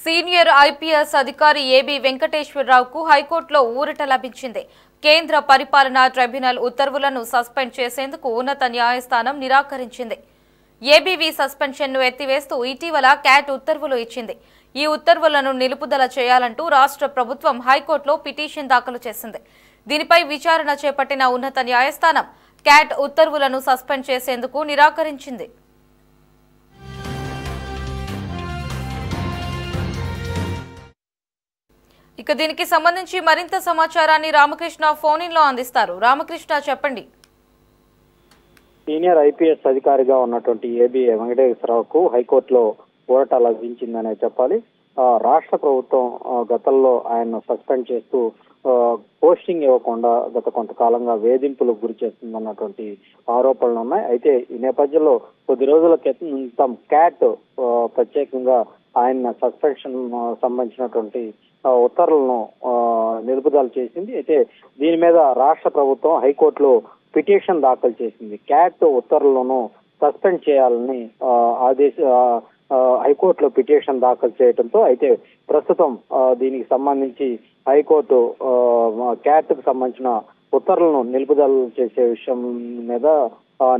Senior IPS అధికారి AB వెంకటేశ్వరరావుకు హైకోర్టులో ఊరట లభించింది. కేంద్ర పరిపాలనా ట్రైబ్యునల్ ఉత్తర్వులను సస్పెండ్ చేసేందుకు ఉన్నత న్యాయస్థానం నిరాకరించింది. ఏబీవీ సస్పెన్షన్ను ఎత్తివేస్తూ ఇటీవల క్యాట్ ఉత్తర్వులు ఇచ్చింది. ఈ ఉత్తర్వులను నిలుపుదల చేయాలంటూ రాష్ట్ర ప్రభుత్వం హైకోర్టులో పిటిషన్ దాఖలు చేసింది. దీనిపై విచారణ చేపట్టిన ఉన్నత న్యాయస్థానం క్యాట్ ఉత్తర్వులను సస్పెండ్ చేసేందుకు నిరాకరించింది. ఇక దీనికి సంబంధించి మరింత సమాచారాన్ని రామకృష్ణ ఫోన్ ఇన్ లో అందిస్తారు. రామకృష్ణ, చెప్పండి. సీనియర్ ఐపీఎస్ అధికారిగా ఉన్నటువంటి ఏబీ వెంకటేశ్వరరావుకు హైకోర్టులో ఊరట లభించిందనే చెప్పాలి. రాష్ట్ర ప్రభుత్వం గతంలో ఆయన సస్పెండ్ చేస్తూ పోస్టింగ్ ఇవ్వకుండా గత కొంతకాలంగా వేధింపులకు గురి చేస్తుందన్నటువంటి ఆరోపణలు ఉన్నాయి. అయితే ఈ నేపథ్యంలో కొద్ది రోజుల క్రితం క్యాట్ ప్రత్యేకంగా ఆయన సస్పెన్షన్ సంబంధించినటువంటి ఉత్తర్వులను నిలుపుదల చేసింది. అయితే దీని మీద రాష్ట్ర ప్రభుత్వం హైకోర్టులో పిటిషన్ దాఖలు చేసింది. క్యాట్ ఉత్తర్వులను సస్పెండ్ చేయాలని హైకోర్టులో పిటిషన్ దాఖలు చేయడంతో అయితే ప్రస్తుతం దీనికి సంబంధించి హైకోర్టు క్యాట్ కు సంబంధించిన ఉత్తర్వులను నిలుపుదల చేసే విషయం మీద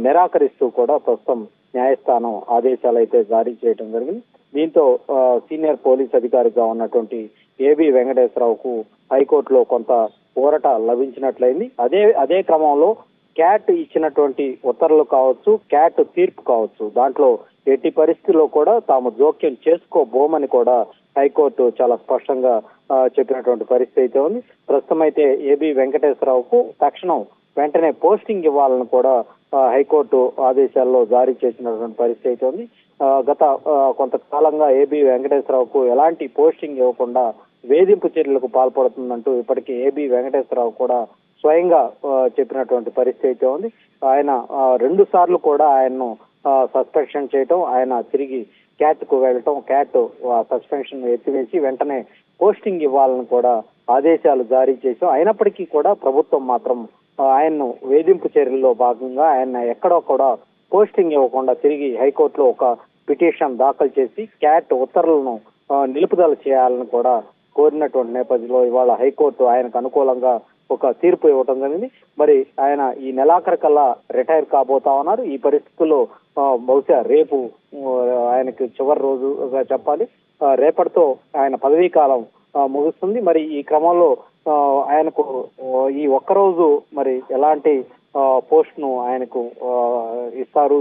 నిరాకరిస్తూ కూడా ప్రస్తుతం న్యాయస్థానం ఆదేశాలు అయితే జారీ చేయడం జరిగింది. దీంతో సీనియర్ పోలీస్ అధికారిగా ఉన్నటువంటి ఏబీ వెంకటేశ్వరరావుకు హైకోర్టులో కొంత ఊరట లభించినట్లయింది. అదే క్రమంలో క్యాట్ ఇచ్చినటువంటి ఉత్తర్వులు కావచ్చు, క్యాట్ తీర్పు కావచ్చు, దాంట్లో ఎట్టి పరిస్థితుల్లో కూడా తాము జోక్యం చేసుకోబోమని కూడా హైకోర్టు చాలా స్పష్టంగా చెప్పినటువంటి పరిస్థితి అయితే ఉంది. ప్రస్తుతం అయితే ఏబీ వెంకటేశ్వరరావుకు తక్షణం వెంటనే పోస్టింగ్ ఇవ్వాలని కూడా హైకోర్టు ఆదేశాల్లో జారీ చేసినటువంటి పరిస్థితి అయితే ఉంది. గత కొంతకాలంగా ఏబీ వెంకటేశ్వరరావుకు ఎలాంటి పోస్టింగ్ ఇవ్వకుండా వేధింపు చర్యలకు పాల్పడుతుందంటూ ఇప్పటికీ ఏబీ వెంకటేశ్వరరావు కూడా స్వయంగా చెప్పినటువంటి పరిస్థితి అయితే ఉంది. ఆయన 2 సార్లు కూడా ఆయన్ను సస్పెన్షన్ చేయటం, ఆయన తిరిగి క్యాట్ కు వెళ్ళటం, క్యాట్ సస్పెన్షన్ ఎత్తివేసి వెంటనే పోస్టింగ్ ఇవ్వాలని కూడా ఆదేశాలు జారీ చేశాం. అయినప్పటికీ కూడా ప్రభుత్వం మాత్రం ఆయన్ను వేధింపు చర్యల్లో భాగంగా ఆయన ఎక్కడో కూడా పోస్టింగ్ ఇవ్వకుండా తిరిగి హైకోర్టులో ఒక పిటిషన్ దాఖలు చేసి క్యాట్ ఉత్తర్వులను నిలుపుదల చేయాలని కూడా కోరినటువంటి నేపథ్యంలో ఇవాళ హైకోర్టు ఆయనకు అనుకూలంగా ఒక తీర్పు ఇవ్వటం జరిగింది. మరి ఆయన ఈ నెలాఖరు కల్లా రిటైర్ కాబోతా ఉన్నారు. ఈ పరిస్థితుల్లో బహుశా రేపు ఆయనకు చివరి రోజుగా చెప్పాలి. రేపటితో ఆయన పదవీ కాలం ముగుస్తుంది. మరి ఈ క్రమంలో ఆయనకు ఈ ఒక్కరోజు మరి ఎలాంటి పోస్ట్ ను ఆయనకు ఇస్తారు,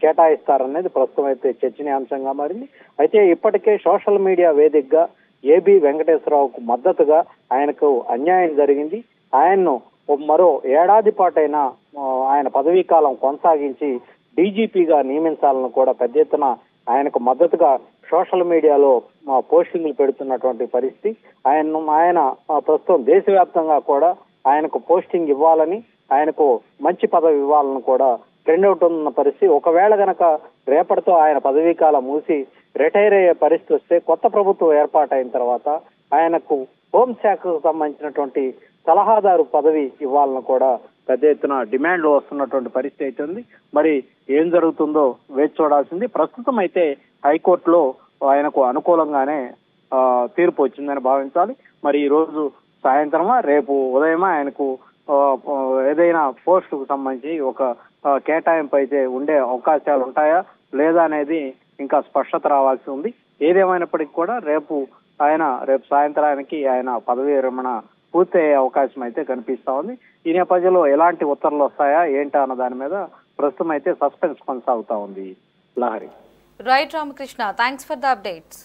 కేటాయిస్తారనేది ప్రస్తుతం అయితే చర్చనీయాంశంగా మారింది. అయితే ఇప్పటికే సోషల్ మీడియా వేదికగా ఏబీ వెంకటేశ్వరరావుకు మద్దతుగా ఆయనకు అన్యాయం జరిగింది, ఆయన్ను మరో ఏడాది పాటైనా ఆయన పదవీ కాలం కొనసాగించి డీజీపీగా నియమించాలని కూడా పెద్ద ఎత్తున ఆయనకు మద్దతుగా సోషల్ మీడియాలో పోస్టింగ్లు పెడుతున్నటువంటి పరిస్థితి. ఆయన ప్రస్తుతం దేశవ్యాప్తంగా కూడా ఆయనకు పోస్టింగ్ ఇవ్వాలని, ఆయనకు మంచి పదవి ఇవ్వాలని కూడా ట్రెండ్ అవుతున్న పరిస్థితి. ఒకవేళ గనక రేపటితో ఆయన పదవీ కాలం మూసి రిటైర్ అయ్యే పరిస్థితి వస్తే కొత్త ప్రభుత్వం ఏర్పాటైన తర్వాత ఆయనకు హోంశాఖకు సంబంధించినటువంటి సలహాదారు పదవి ఇవ్వాలని కూడా పెద్ద ఎత్తున డిమాండ్లు వస్తున్నటువంటి పరిస్థితి అవుతుంది. మరి ఏం జరుగుతుందో వేచి చూడాల్సింది. ప్రస్తుతం అయితే హైకోర్టులో ఆయనకు అనుకూలంగానే తీర్పు వచ్చిందని భావించాలి. మరి ఈ రోజు సాయంత్రమా రేపు ఉదయమా ఆయనకు ఏదైనా పోస్టుకు సంబంధించి ఒక కేటాయింపు అయితే ఉండే అవకాశాలు ఉంటాయా లేదా అనేది ఇంకా స్పష్టత రావాల్సి ఉంది. ఏదేమైనప్పటికీ కూడా రేపు సాయంత్రానికి ఆయన పదవీ విరమణ పూర్తయ్యే అవకాశం అయితే కనిపిస్తా ఉంది. ఈ నేపథ్యంలో ఎలాంటి ఉత్తర్వులు వస్తాయా ఏంటా అన్న దాని మీద ప్రస్తుతం అయితే సస్పెన్స్ కొనసాగుతా ఉంది. Lahari. Right Ramakrishna, thanks for the updates.